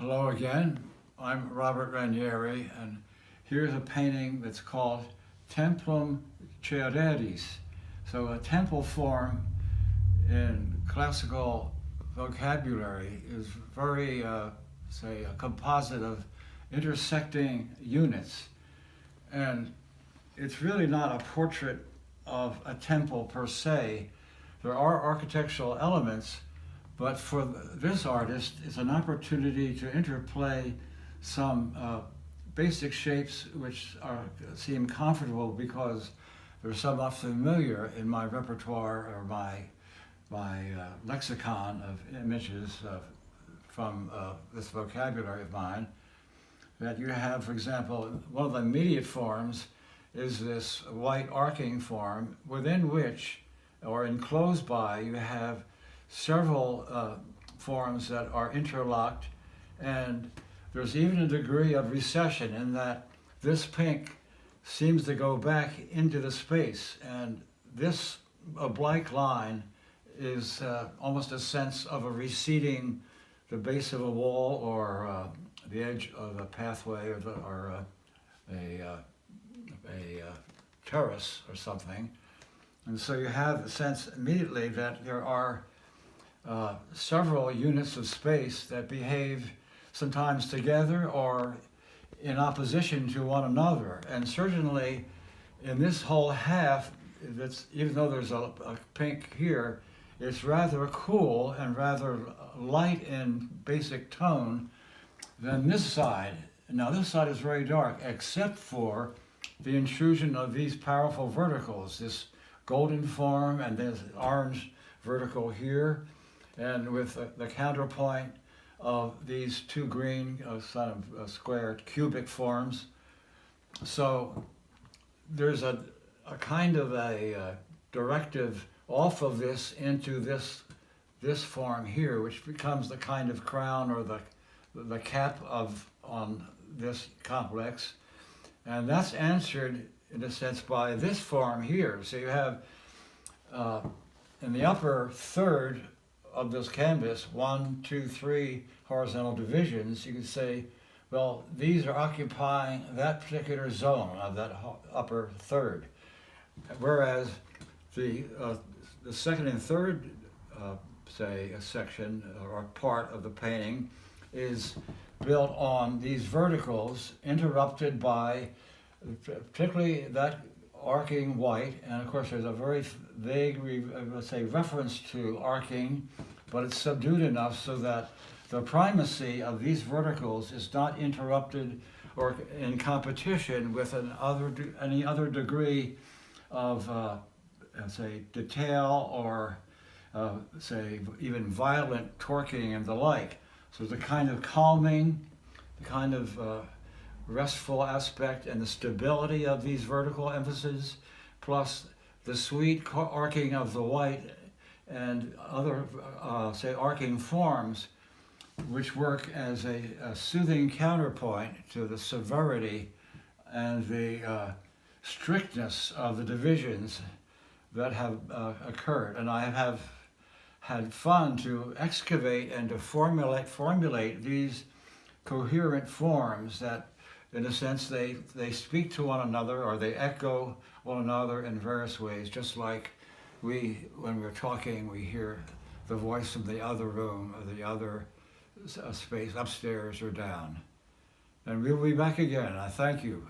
Hello again, I'm Robert Ranieri, and here's a painting that's called Templum Cereris. So a temple form in classical vocabulary is very, say, a composite of intersecting units. And it's really not a portrait of a temple per se. There are architectural elements, but for this artist, it's an opportunity to interplay some basic shapes which seem comfortable because they're somewhat familiar in my repertoire or my lexicon of images from this vocabulary of mine. That you have, for example, one of the immediate forms is this white arcing form within which, or enclosed by, you have several forms that are interlocked, and there's even a degree of recession in that this pink seems to go back into the space, and this oblique line is almost a sense of a receding the base of a wall or the edge of a pathway or a terrace or something. And so you have the sense immediately that there are several units of space that behave sometimes together or in opposition to one another. And certainly in this whole half, even though there's a pink here, it's rather cool and rather light in basic tone than this side. Now this side is very dark, except for the intrusion of these powerful verticals, this golden form and this orange vertical here, and with the counterpoint of these two green sort of square cubic forms. So there's a kind of a directive off of this into this form here, which becomes the kind of crown or the cap on this complex. And that's answered, in a sense, by this form here. So you have, in the upper third of this canvas, 1, 2, 3 horizontal divisions, you could say, well, these are occupying that particular zone of that upper third. Whereas the second and third, say, a section or part of the painting is built on these verticals interrupted by particularly that arcing white, and of course there's a very vague, let's say, reference to arcing, but it's subdued enough so that the primacy of these verticals is not interrupted or in competition with any other degree of, say, detail or, say, even violent torquing and the like. So there's a kind of calming, the kind of restful aspect and the stability of these vertical emphases, plus the sweet arcing of the white and other, say, arcing forms, which work as a soothing counterpoint to the severity and the strictness of the divisions that have occurred. And I have had fun to excavate and to formulate these coherent forms that, in a sense, they speak to one another or they echo one another in various ways, just like when we're talking, we hear the voice of the other room or the other space upstairs or down. And we'll be back again. I thank you.